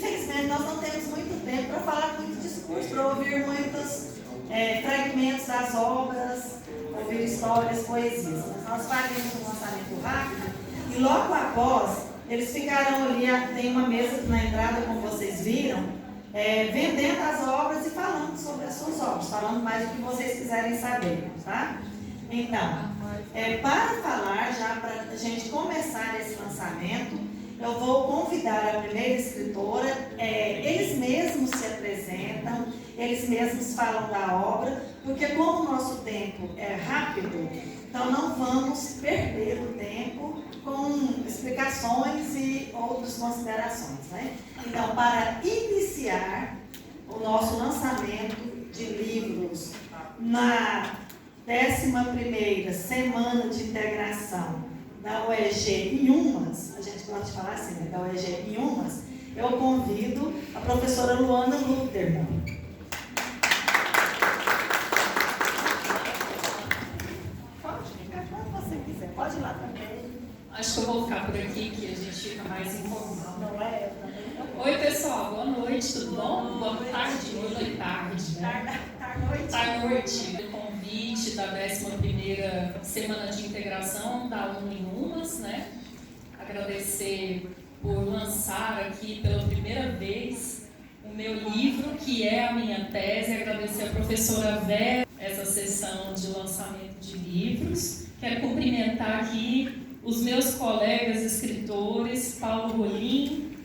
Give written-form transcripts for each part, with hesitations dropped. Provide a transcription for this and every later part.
infelizmente, nós não temos muito tempo para falar muito discurso, para ouvir muitos fragmentos das obras, ouvir histórias, poesias. Nós faremos um lançamento rápido e logo após, eles ficarão ali, tem uma mesa na entrada, como vocês viram, vendendo as obras e falando sobre as suas obras, falando mais do que vocês quiserem saber, tá? Então, para falar, já para a gente começar esse lançamento, eu vou convidar a primeira escritora, eles mesmos se apresentam, eles mesmos falam da obra, porque como o nosso tempo é rápido, então não vamos perder o tempo com explicações e outras considerações, né? Então, para iniciar o nosso lançamento de livros na 11ª Semana de Integração da UEG Inhumas, a gente gosta de falar assim, né? Da UEG Inhumas, eu convido a professora Luana Luterman. Pode ficar quando você quiser, pode ir lá também. Acho que eu vou ficar por aqui, que a gente fica mais informal. Não é? Eu também. Oi, pessoal, boa noite, tudo bom? Boa tarde, hoje é tarde, né? Tarde. O convite da 11ª Semana de Integração da Umas, né? Agradecer por lançar aqui pela primeira vez o meu livro, que é a minha tese. Agradecer a professora Vera essa sessão de lançamento de livros. Quero cumprimentar aqui os meus colegas escritores, Paulo Rolim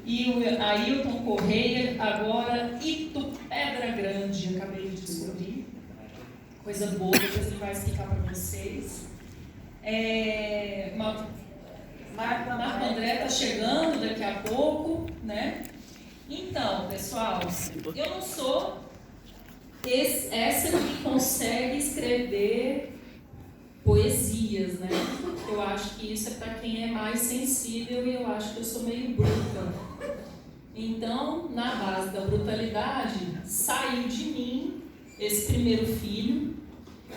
e o Ailton Correia, agora Ito Pedra Grande, acabei de descobrir. Coisa boa, depois ele vai explicar para vocês. Marco André está chegando daqui a pouco, né? Então, pessoal, eu não sou essa que consegue escrever poesias, né? Eu acho que isso é para quem é mais sensível e eu acho que eu sou meio bruta. Então, na base da brutalidade, saiu de mim esse primeiro filho,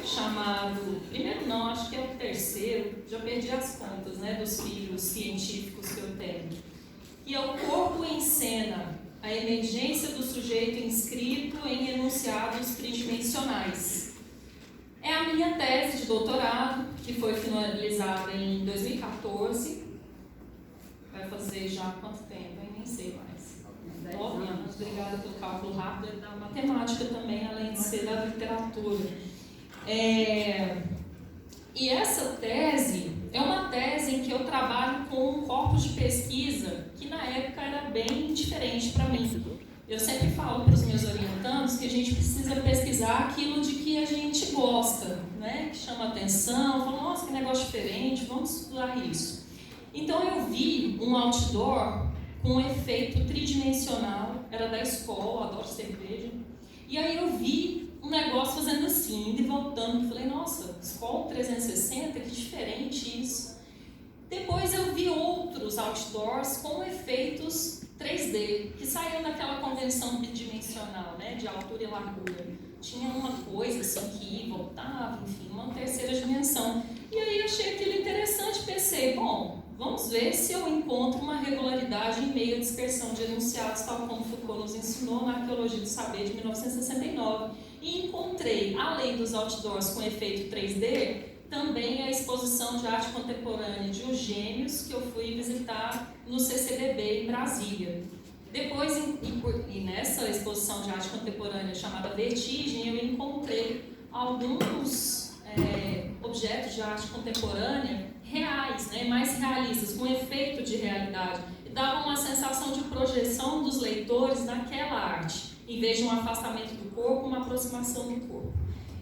chamado... Primeiro não, acho que é o terceiro, já perdi as contas, né, dos filhos científicos que eu tenho. Que é O Corpo em Cena, a emergência do sujeito inscrito em enunciados tridimensionais. É a minha tese de doutorado, que foi finalizada em 2014. Vai fazer já quanto tempo? Eu nem sei mais. 9 anos. Obrigada pelo cálculo rápido da matemática também, além de ser da literatura. E essa tese é uma tese em que eu trabalho com um corpus de pesquisa que na época era bem diferente para mim. Eu sempre falo para os meus orientandos que a gente precisa pesquisar aquilo de que a gente gosta, né? Que chama atenção, fala, nossa, que negócio diferente, vamos estudar isso. Então eu vi um outdoor com um efeito tridimensional, era da escola, adoro cerveja, e aí eu vi um negócio fazendo assim, indo e voltando, falei, nossa, escola 360, que diferente isso. Depois eu vi outros outdoors com efeitos 3D, que saíam daquela convenção bidimensional, né, de altura e largura. Tinha uma coisa assim que ia e voltava, enfim, uma terceira dimensão. E aí eu achei aquilo interessante e pensei, bom, vamos ver se eu encontro uma regularidade em meio à dispersão de enunciados, tal como Foucault nos ensinou na Arqueologia do Saber de 1969. E encontrei, além dos outdoors com efeito 3D, também a exposição de arte contemporânea de Os Gêmeos, que eu fui visitar no CCBB em Brasília. Depois, e nessa exposição de arte contemporânea chamada Vertigem, eu encontrei alguns objetos de arte contemporânea reais, né, mais realistas, com efeito de realidade, e davam uma sensação de projeção dos leitores naquela arte, em vez de um afastamento do corpo, uma aproximação do corpo.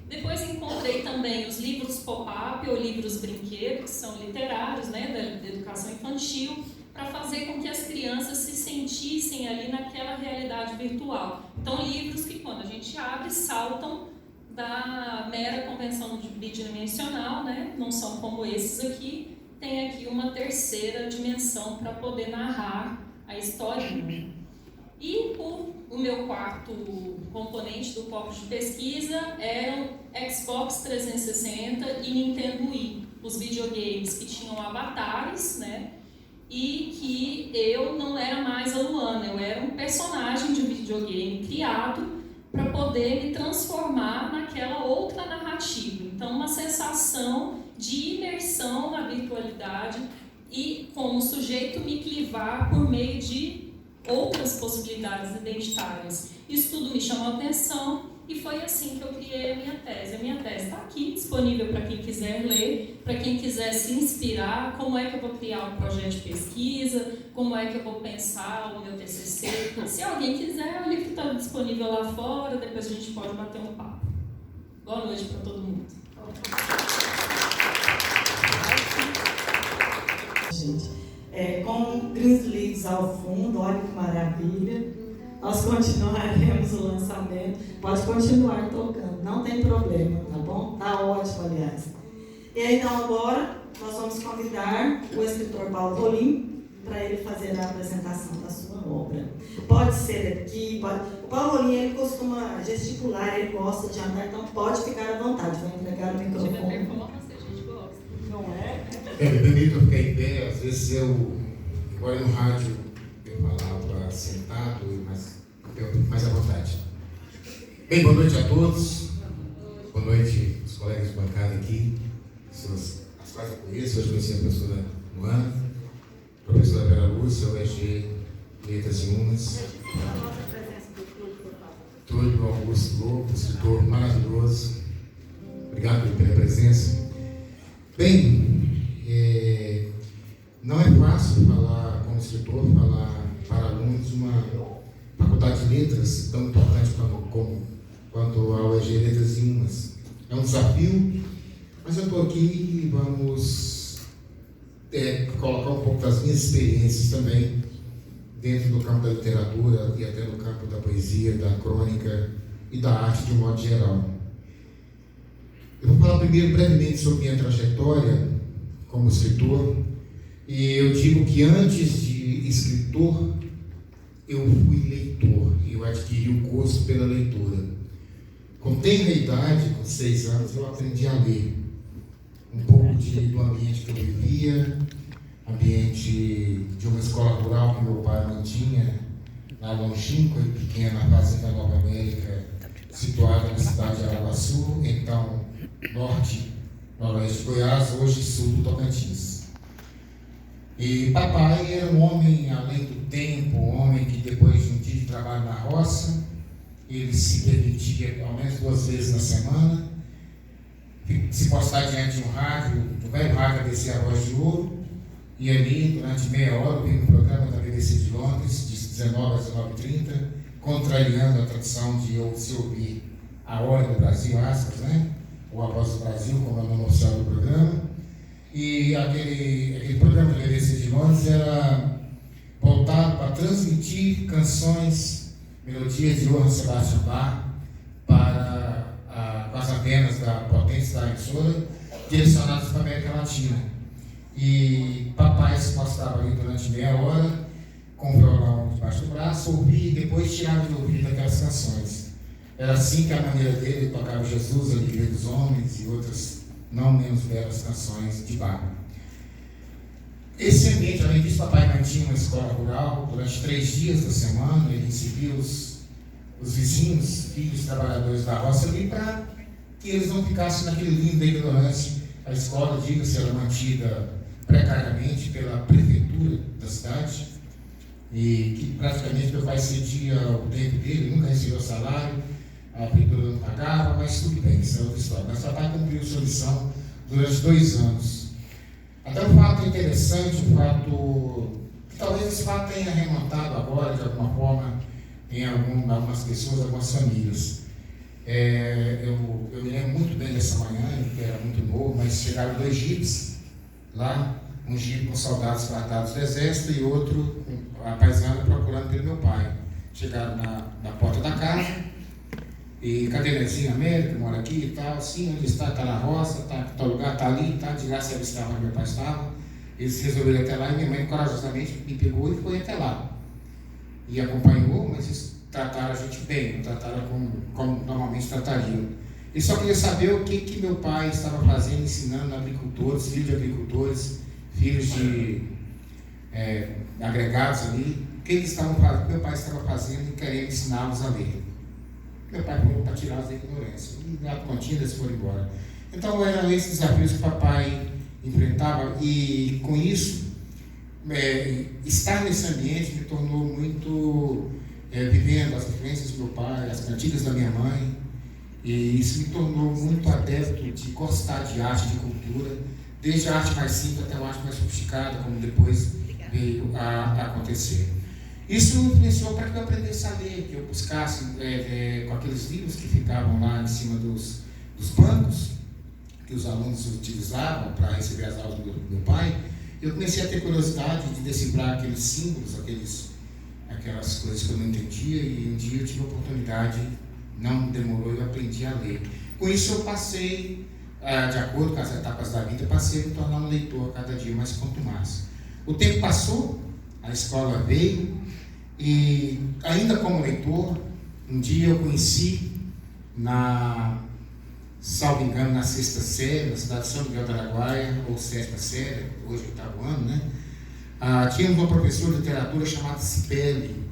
Depois encontrei também os livros pop-up ou livros brinquedo, que são literários, né, da educação infantil, para fazer com que as crianças se sentissem ali naquela realidade virtual. Então, livros que, quando a gente abre, saltam da mera convenção bidimensional, né, não são como esses aqui, tem aqui uma terceira dimensão para poder narrar a historinha. E o meu quarto componente do corpo de pesquisa eram Xbox 360 e Nintendo Wii, os videogames que tinham avatares, né? e que eu não era mais a Luana, eu era um personagem de um videogame criado para poder me transformar naquela outra narrativa. Então, uma sensação de imersão na virtualidade e, como sujeito, me clivar por meio de outras possibilidades identitárias. Isso tudo me chamou a atenção e foi assim que eu criei a minha tese. A minha tese está aqui, disponível para quem quiser ler, para quem quiser se inspirar, como é que eu vou criar um projeto de pesquisa, como é que eu vou pensar o meu TCC. Se alguém quiser, o livro está disponível lá fora, depois a gente pode bater um papo. Boa noite para todo mundo. Gente, com Greens Leaves ao fundo, olha que maravilha. Nós continuaremos o lançamento. Pode continuar tocando, não tem problema, tá bom? Tá ótimo, aliás. E aí, então, agora, nós vamos convidar o escritor Paulo Rolim para ele fazer a apresentação da sua obra. Pode ser aqui, pode... O Paulo Rolim, ele costuma gesticular, ele gosta de andar, então pode ficar à vontade. Vou entregar o microfone. Não é? É bonito ficar em pé, às vezes agora no rádio, eu falava sentado, mas eu fico mais à vontade. Bem, boa noite a todos. Boa noite aos colegas de bancada aqui, as quais eu conheço. Hoje conheci a professora Luana, a professora Vera Lúcia, UEG Letras e Unas. Túlio Augusto Lobo, escritor maravilhoso. Obrigado pela presença. Bem, não é fácil falar como escritor, falar para alunos de uma faculdade de letras tão importante quanto a UEG Letras e Unas. É um desafio, mas eu estou aqui e vamos colocar um pouco das minhas experiências também dentro do campo da literatura e até no campo da poesia, da crônica e da arte de um modo geral. Eu vou falar primeiro brevemente sobre minha trajetória como escritor, e eu digo que antes de escritor, eu fui leitor, eu adquiri o gosto pela leitura. Com tenra idade, com 6 anos, eu aprendi a ler um pouco do ambiente que eu vivia, ambiente de uma escola rural que meu pai mantinha, na longínqua e pequena fazenda Nova América, situada na cidade de Araguaçu, então norte, noroeste de Goiás, hoje sul do Tocantins. E papai era um homem além do tempo, um homem que depois de um dia de trabalho na roça, ele se permitia ao menos 2 vezes na semana se postar diante de um rádio, do velho rádio ABC A Voz de Ouro, e ali durante meia hora eu vi um programa da BBC de Londres, de 19 às 19h30, contrariando a tradição de se ouvir a hora do Brasil, aspas, né? Ou a Voz do Brasil, como é o nome oficial do programa. E aquele programa da BBC de Londres era voltado para transmitir canções, melodias de Johann Sebastian Bach para as antenas da potência da emissora, direcionadas para a América Latina. E papai se postava ali durante meia hora, com o violão debaixo do braço, ouvia e depois tirava de ouvido aquelas canções. Era assim que a maneira dele tocava Jesus, a Alegria dos Homens e outras não menos belas canções de Bach. Esse ambiente, além disso, papai mantinha uma escola rural durante 3 dias da semana. Ele recebia os vizinhos, filhos trabalhadores da roça ali para que eles não ficassem naquele limbo da ignorância. A escola, diga-se, era mantida precariamente pela prefeitura da cidade e que praticamente meu pai cedia o tempo dele, nunca recebeu salário, a prefeitura não pagava, mas tudo bem, isso é outra história. Mas papai cumpriu sua missão durante 2 anos. Até um fato interessante, que talvez esse fato tenha remontado agora, de alguma forma, em algumas pessoas, algumas famílias. Eu me lembro muito bem dessa manhã, que era muito novo, mas chegaram 2 jipes lá, um jipe com soldados fardados do exército e outro com a paisana procurando pelo meu pai. Chegaram na porta da casa. E cadê Nezinho América, mora aqui e tal, assim, onde está? Está na roça, está em tal lugar, está ali, está, de graça ele estava onde meu pai estava. Eles resolveram ir até lá e minha mãe corajosamente me pegou e foi até lá. E acompanhou, mas eles trataram a gente bem, não trataram como normalmente tratariam. E só queria saber o que meu pai estava fazendo, ensinando agricultores, filhos de agricultores, filhos agregados ali, o que eles estavam fazendo, meu pai estava fazendo e querendo ensiná-los a ler. Meu pai falou para tirá-los da ignorância. E na contínuo eles foram embora. Então eram esses desafios que o papai enfrentava, e com isso, estar nesse ambiente me tornou muito, vivendo as influências do meu pai, as cantigas da minha mãe, e isso me tornou muito adepto de gostar de arte, de cultura, desde a arte mais simples até a arte mais sofisticada, como depois veio a acontecer. Isso me influenciou para que eu aprendesse a ler, que eu buscasse com aqueles livros que ficavam lá em cima dos bancos, que os alunos utilizavam para receber as aulas do meu pai. Eu comecei a ter curiosidade de decifrar aqueles símbolos, aquelas coisas que eu não entendia, e um dia eu tive a oportunidade, não demorou, eu aprendi a ler. Com isso eu passei, de acordo com as etapas da vida, passei a me tornar um leitor cada dia mais contumaz. O tempo passou, a escola veio, e ainda como leitor, um dia eu conheci, salvo engano, na 6ª série, na cidade de São Miguel do Araguaia, ou 7ª série, hoje 8º ano, né? Tínhamos uma professora de literatura chamada Cibele.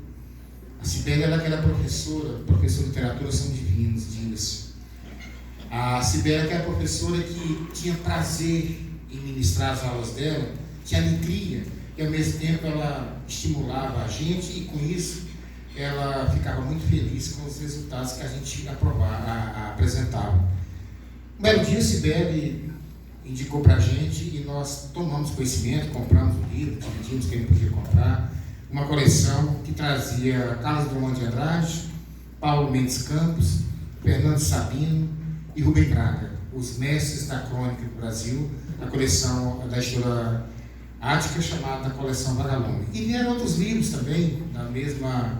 A Cibele era aquela professora de literatura são divinos, diga-se. A Cibele era aquela professora que tinha prazer em ministrar as aulas dela, tinha alegria, e ao mesmo tempo ela estimulava a gente, e com isso ela ficava muito feliz com os resultados que a gente apresentava. Um belo dia, Cibele indicou para a gente, e nós tomamos conhecimento, compramos o livro, dividimos quem podia comprar, uma coleção que trazia Carlos Drummond de Andrade, Paulo Mendes Campos, Fernando Sabino e Rubem Braga, os mestres da crônica do Brasil, a coleção da editora Ática, chamada Coleção Vagalume. E vieram outros livros também, da mesma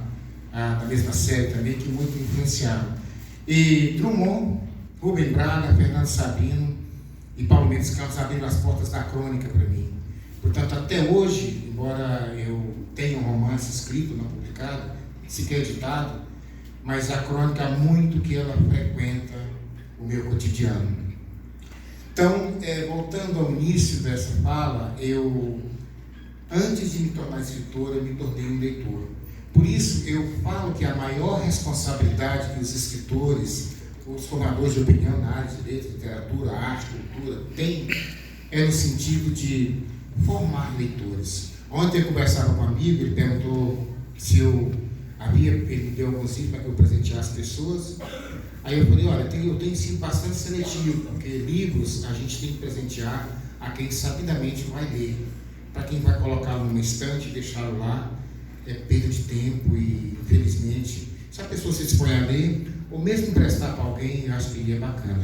série também, que muito influenciaram. E Drummond, Rubem Braga, Fernando Sabino e Paulo Mendes Campos abriram as portas da crônica para mim. Portanto, até hoje, embora eu tenha um romance escrito, não publicado, sequer editado, mas a crônica há muito que ela frequenta o meu cotidiano. Então, voltando ao início dessa fala, antes de me tornar escritor, eu me tornei um leitor. Por isso, eu falo que a maior responsabilidade que os escritores, os formadores de opinião na área de letras, literatura, arte, cultura, têm, é no sentido de formar leitores. Ontem eu conversava com um amigo, ele perguntou se ele me deu alguns livros para que eu presenteasse pessoas. Aí eu falei, olha, eu tenho sido bastante seletivo, porque livros a gente tem que presentear a quem sabidamente vai ler. Para quem vai colocá-lo numa estante e deixá-lo lá, é perda de tempo, e infelizmente, se a pessoa se dispõe a ler, ou mesmo emprestar para alguém, eu acho que seria bacana.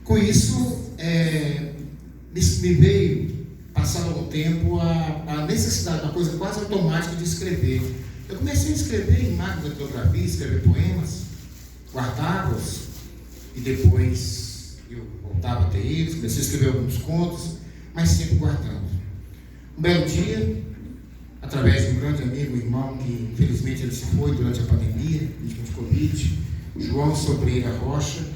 Com isso, me veio, passado algum tempo, a necessidade, uma coisa quase automática de escrever. Eu comecei a escrever em máquina de litografia, escrever poemas, guardava-os, e depois eu voltava a ter eles, comecei a escrever alguns contos, mas sempre guardando. Um belo dia, através de um grande amigo, um irmão, que infelizmente ele se foi durante a pandemia, vítima de Covid, João Sobreira Rocha,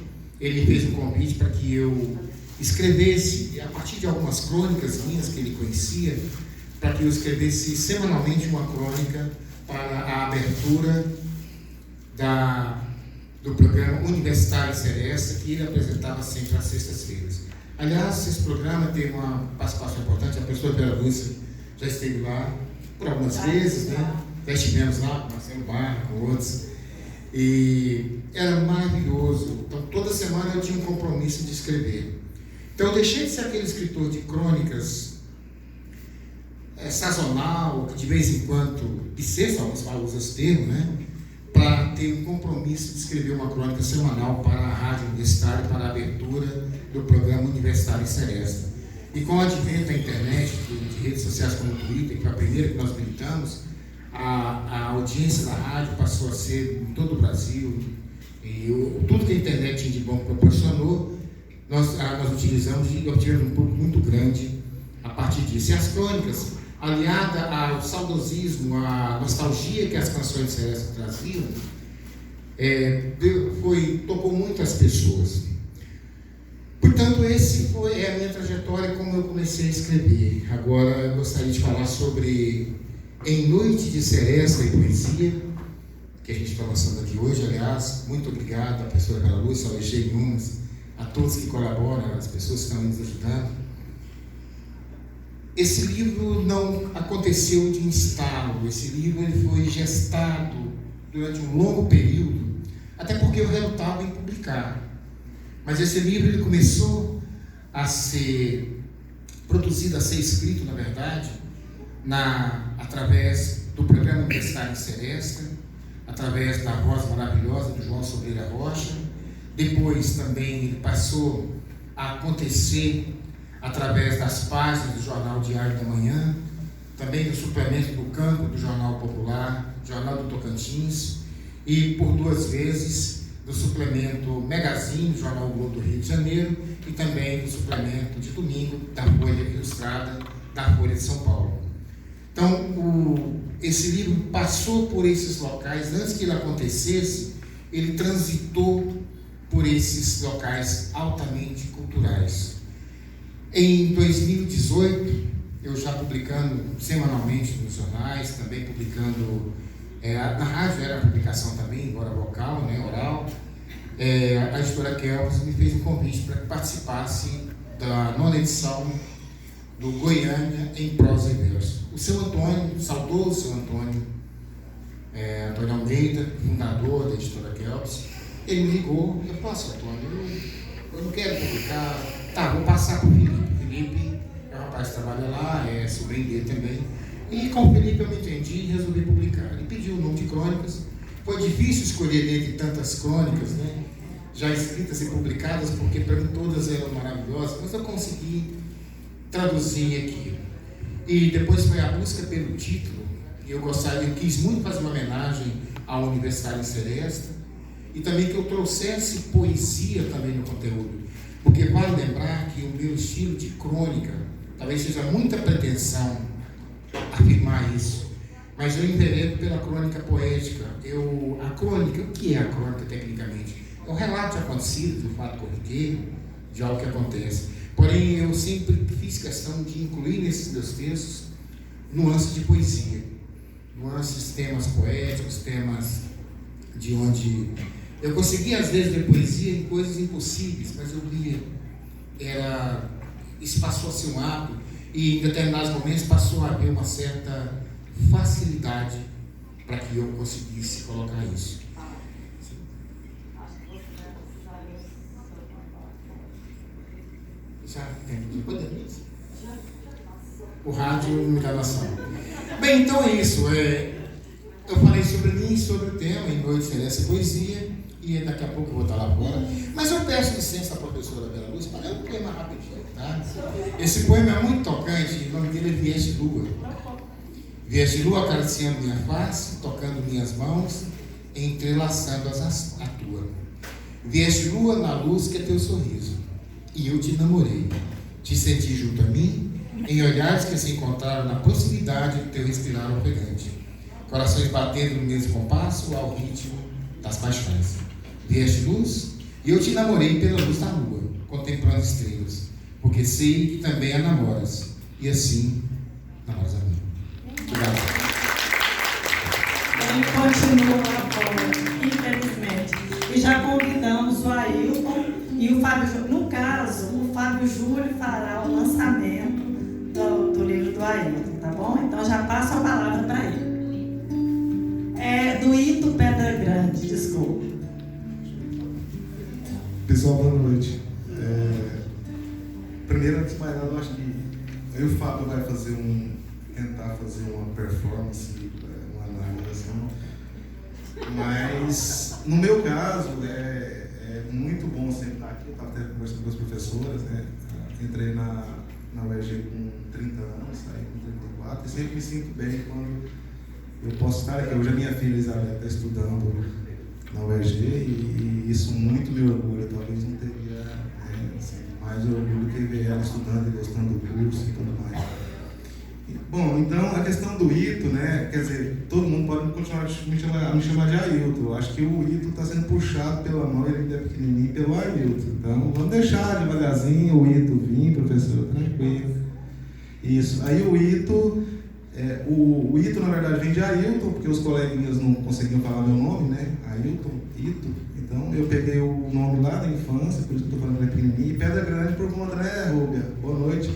ele me fez um convite para que eu escrevesse, a partir de algumas crônicas minhas que ele conhecia, para que eu escrevesse semanalmente uma crônica para a abertura do programa Universitário Seresta, que ele apresentava sempre às sextas-feiras. Aliás, esse programa tem uma participação importante, a professora Vera Lúcia já esteve lá por algumas vezes, né? Já estivemos lá com Marcelo Barra, com outros, e era maravilhoso. Então, toda semana eu tinha um compromisso de escrever. Então, eu deixei de ser aquele escritor de crônicas sazonal, que de vez em quando, bissexto, alguns usam esse termo, né? Para ter um compromisso de escrever uma crônica semanal para a Rádio Universitária, para a abertura do programa Universitário Seresta. E com o advento da internet, de redes sociais como o Twitter, que foi a primeira que nós militamos, a audiência da rádio passou a ser em todo o Brasil, e tudo que a internet tinha de bom proporcionou, nós utilizamos e obtivemos um público muito grande a partir disso. E as crônicas, aliada ao saudosismo, à nostalgia que as canções de Seresta traziam, tocou muito as pessoas. Portanto, esse foi a minha trajetória, como eu comecei a escrever. Agora, eu gostaria de falar sobre Em Noite de Seresta e Poesia, que a gente está lançando aqui hoje. Aliás, muito obrigado à professora Vera Lúcia, ao EG Umas, a todos que colaboram, as pessoas que estão nos ajudando. Esse livro não aconteceu de um estalo, esse livro ele foi gestado durante um longo período, até porque eu relutava em publicar. Mas esse livro ele começou a ser produzido, a ser escrito, na verdade, através do programa Universitário em Seresta, através da voz maravilhosa do João Sobreira Rocha. Depois também ele passou a acontecer através das páginas do Jornal Diário da Manhã, também do suplemento do Campo do Jornal Popular, Jornal do Tocantins, e por 2 vezes do suplemento Megazine, do Jornal Globo do Rio de Janeiro, e também do suplemento de domingo da Folha Ilustrada da Folha de São Paulo. Então, esse livro passou por esses locais. Antes que ele acontecesse, ele transitou por esses locais altamente culturais. Em 2018, eu já publicando semanalmente nos jornais, também publicando, na rádio era a publicação também, embora vocal, né, oral, a editora Kelps me fez um convite para que participasse da 9ª edição do Goiânia em Prosa e Verso. O seu Antônio, o saudoso seu Antônio, Antônio Almeida, fundador da editora Kelps, ele me ligou e eu falei: Antônio, eu não quero publicar. Tá, vou passar para o Felipe. Felipe é um rapaz que trabalha lá, é sobrinho dele também. E com o Felipe eu me entendi e resolvi publicar. Ele pediu o nome de crônicas. Foi difícil escolher dentre tantas crônicas, né, já escritas e publicadas, porque para mim todas eram maravilhosas, mas eu consegui traduzir aqui. E depois foi a busca pelo título. Eu quis muito fazer uma homenagem ao Universitário em Seresta, e também que eu trouxesse poesia também no conteúdo. Porque vale lembrar que o meu estilo de crônica, talvez seja muita pretensão afirmar isso, mas eu enveredo pela crônica poética. A crônica, o que é a crônica tecnicamente? É um relato de acontecido, de um fato corriqueiro, de algo que acontece. Porém, eu sempre fiz questão de incluir nesses meus textos nuances de poesia, nuances, temas poéticos, temas de onde eu conseguia às vezes ver poesia em coisas impossíveis, mas eu lia, isso passou a ser um hábito, e em determinados momentos passou a haver uma certa facilidade para que eu conseguisse colocar isso. Já tem, podemos? O rádio me dá noção. Bem, então é isso. Eu falei sobre mim, sobre o tema, Em Noite de Seresta e Poesia, e daqui a pouco eu vou estar lá fora. Mas eu peço licença à professora Vera Lúcia para ler um poema rapidinho, tá? Esse poema é muito tocante, o nome dele é Vieste Lua. Vieste Lua acariciando minha face, tocando minhas mãos, entrelaçando a tua. Vieste Lua na luz que é teu sorriso, e eu te namorei. Te senti junto a mim, em olhares que se encontraram na proximidade do teu respirar ofegante. Corações batendo no mesmo compasso ao ritmo das paixões. Vieste luz, e eu te namorei pela luz da lua, contemplando estrelas, porque sei que também a namoras, e assim namoras a mim. Obrigado. Ele continua agora, infelizmente. E já convidamos o Ailton e o Fábio Júnior. No caso, o Fábio Júnior fará o lançamento do livro do Ailton, tá bom? Então já passo a palavra para ele. É do Ito Pedra Grande, desculpa. Pessoal, boa noite. Primeiro, antes de mais nada, eu acho que eu e o Fábio vai tentar fazer uma performance, uma narração. Mas, no meu caso, é muito bom sempre estar aqui. Eu estava até conversando com as professoras, né? Entrei na UEG com 30 anos, saí com 34, e sempre me sinto bem quando eu posso estar aqui. Hoje a minha filha Isabel está estudando na UEG e isso muito me orgulha. Talvez não teria mais orgulho que ver ela estudando e gostando do curso e tudo mais. Bom, então a questão do Ito, né? Quer dizer, todo mundo pode continuar a me chamar de Ailton. Eu acho que o Ito está sendo puxado pela mão, ele ainda é pequenininho, pelo Ailton. Então vamos deixar devagarzinho o Ito vir, professor, tranquilo. Isso. Aí o Ito, o Ito na verdade vem de Ailton, porque os coleguinhas não conseguiam falar meu nome, né? Ailton, Ito. Então eu peguei o nome lá da infância, por isso que eu estou falando ele é pequenininho, e Pedra Grande por conta, né, Rúbia? Boa noite.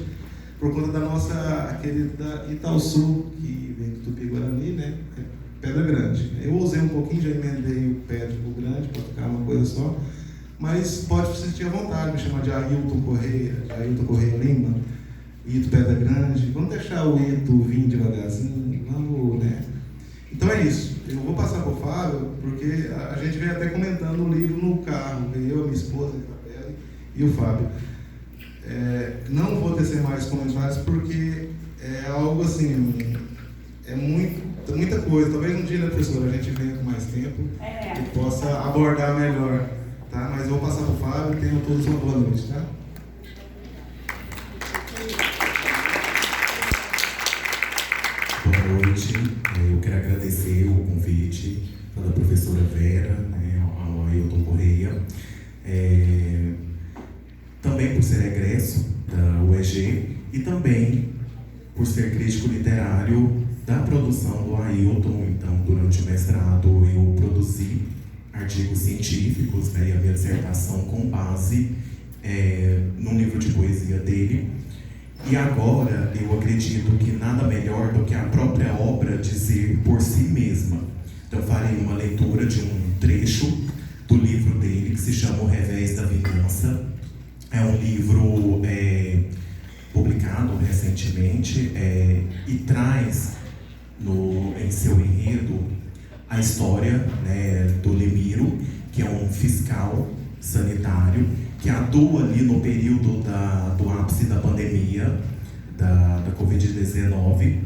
Por conta da nossa querida Itaúsu, que vem do Tupi-Guarani, né? Pedra Grande. Eu usei um pouquinho, já emendei o Pedra com o Grande, para ficar uma coisa só. Mas pode se sentir à vontade, me chamar de Ailton Correia Lima, Ito Pedra Grande. Vamos deixar o Ito vir devagarzinho, vamos, né? Então é isso. Eu vou passar para o Fábio, porque a gente veio até comentando o livro no carro, eu, a minha esposa, a Isabela e o Fábio. Não vou tecer mais comentários porque é algo assim, é muita coisa. Talvez um dia, né, professora, a gente venha com mais tempo e possa abordar melhor, tá? Mas eu vou passar para o Fábio. Tenham todos uma boa noite, tá? Boa noite. Eu quero agradecer o convite da professora Vera, né, ao Ailton Correia. Também por ser egresso da UEG e também por ser crítico literário da produção do Ailton. Então, durante o mestrado, eu produzi artigos científicos, né, e a minha dissertação com base num livro de poesia dele. E agora, eu acredito que nada melhor do que a própria obra dizer por si mesma. Então, farei uma leitura de um trecho do livro dele, que se chama O Revés da Vingança. É um livro publicado recentemente e traz em seu enredo a história, né, do Limiro, que é um fiscal sanitário que atua ali no período do ápice da pandemia da Covid-19.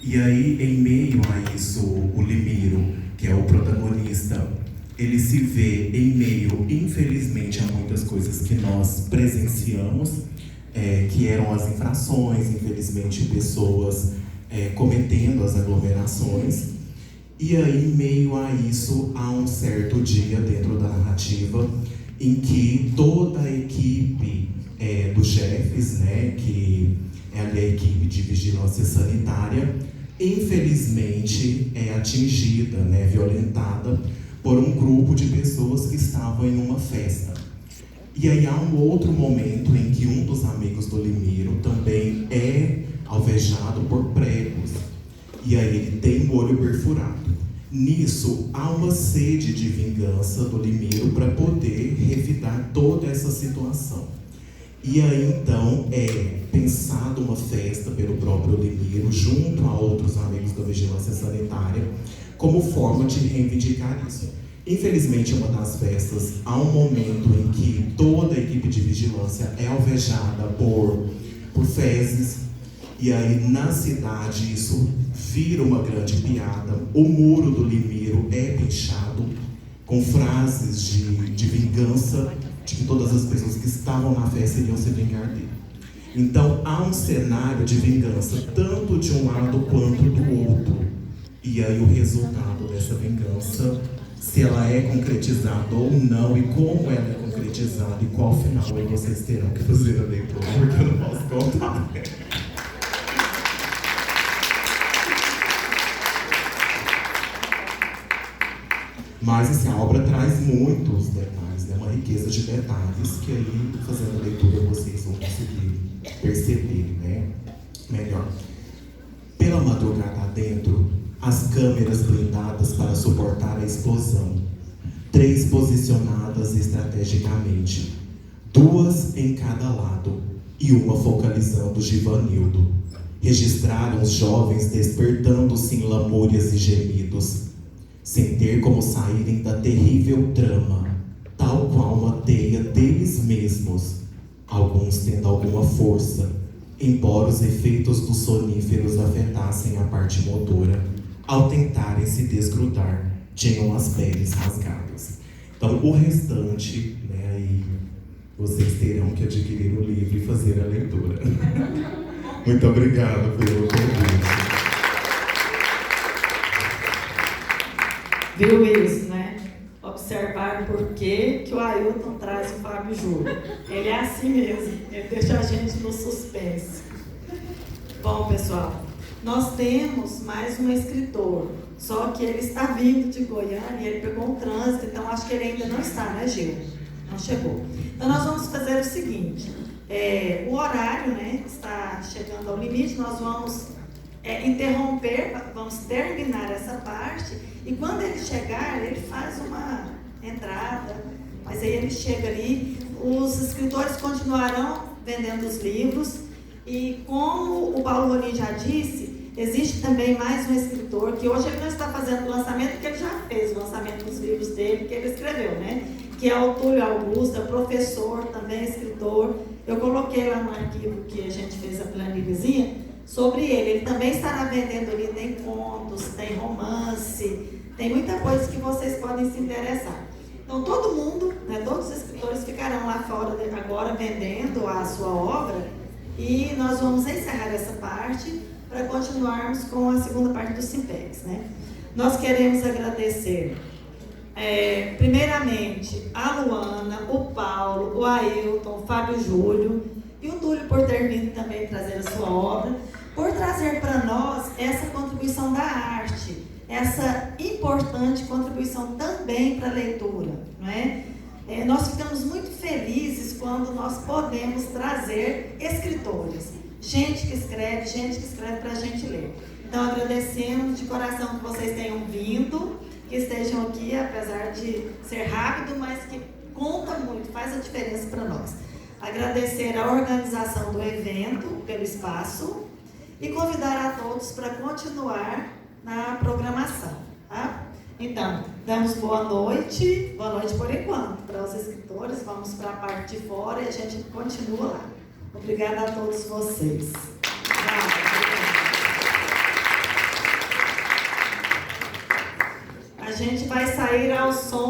E aí, em meio a isso, o Limiro, que é o protagonista, ele se vê em meio, infelizmente, a muitas coisas que nós presenciamos, que eram as infrações, infelizmente, pessoas cometendo as aglomerações. E aí, em meio a isso, há um certo dia dentro da narrativa em que toda a equipe dos chefes, né, que é ali a equipe de vigilância sanitária, infelizmente é atingida, né, violentada por um grupo de pessoas que estavam em uma festa. E aí há um outro momento em que um dos amigos do Limiro também é alvejado por pregos. E aí ele tem o olho perfurado. Nisso, há uma sede de vingança do Limiro para poder revidar toda essa situação. E aí, então, é pensada uma festa pelo próprio Limiro, junto a outros amigos da Vigilância Sanitária, como forma de reivindicar isso. Infelizmente, em uma das festas, há um momento em que toda a equipe de vigilância é alvejada por fezes, e aí na cidade isso vira uma grande piada. O muro do Limiro é pinchado com frases de vingança, de que todas as pessoas que estavam na festa iriam se vingar dele. Então há um cenário de vingança, tanto de um lado quanto do outro. E aí o resultado dessa vingança, se ela é concretizada ou não, e como ela é concretizada, e qual final, aí vocês terão que fazer a leitura, porque eu não posso contar. Mas assim, a obra traz muitos detalhes, né? Uma riqueza de detalhes que aí, fazendo a leitura, vocês vão conseguir perceber, né, melhor. Pela madrugada adentro, as câmeras blindadas para suportar a explosão, 3 posicionadas estrategicamente, 2 em cada lado e uma focalizando Givanildo, registraram os jovens despertando-se em lamúrias e gemidos, sem ter como saírem da terrível trama, tal qual uma teia deles mesmos, alguns tendo alguma força, embora os efeitos dos soníferos afetassem a parte motora, ao tentarem se desgrudar, tinham as peles rasgadas. Então, o restante, né, aí vocês terão que adquirir o livro e fazer a leitura. Muito obrigado pelo convite. Viu isso, né? Observar por que o Ailton traz o Fábio Júlio. Ele é assim mesmo, ele deixa a gente no suspense. Bom, pessoal, nós temos mais um escritor, só que ele está vindo de Goiânia e ele pegou um trânsito, então acho que ele ainda não está, né, Gil? Não chegou. Então nós vamos fazer o seguinte, o horário, né, está chegando ao limite, nós vamos interromper, vamos terminar essa parte, e quando ele chegar, ele faz uma entrada, mas aí ele chega ali, os escritores continuarão vendendo os livros, e como o Paulo Rolim já disse, existe também mais um escritor, que hoje ele não está fazendo o lançamento, porque ele já fez o lançamento dos livros dele, que ele escreveu, né? Que é o Túlio Augusto, é professor, também escritor. Eu coloquei lá no arquivo que a gente fez a planilhazinha sobre ele. Ele também estará vendendo ali, tem contos, tem romance, tem muita coisa que vocês podem se interessar. Então todo mundo, né, todos os escritores ficarão lá fora agora vendendo a sua obra e nós vamos encerrar essa parte para continuarmos com a segunda parte do Simpex, né? Nós queremos agradecer primeiramente a Luana, o Paulo, o Ailton, o Fábio Júlio e o Túlio por ter vindo também trazer a sua obra, por trazer para nós essa contribuição da arte, essa importante contribuição também para a leitura, não é? Nós ficamos muito felizes quando nós podemos trazer escritores, gente que escreve para a gente ler. Então, agradecemos de coração que vocês tenham vindo, que estejam aqui, apesar de ser rápido, mas que conta muito, faz a diferença para nós. Agradecer a organização do evento, pelo espaço, e convidar a todos para continuar na programação, tá? Então, damos boa noite por enquanto, para os escritores, vamos para a parte de fora e a gente continua lá. Obrigada a todos vocês. A gente vai sair ao som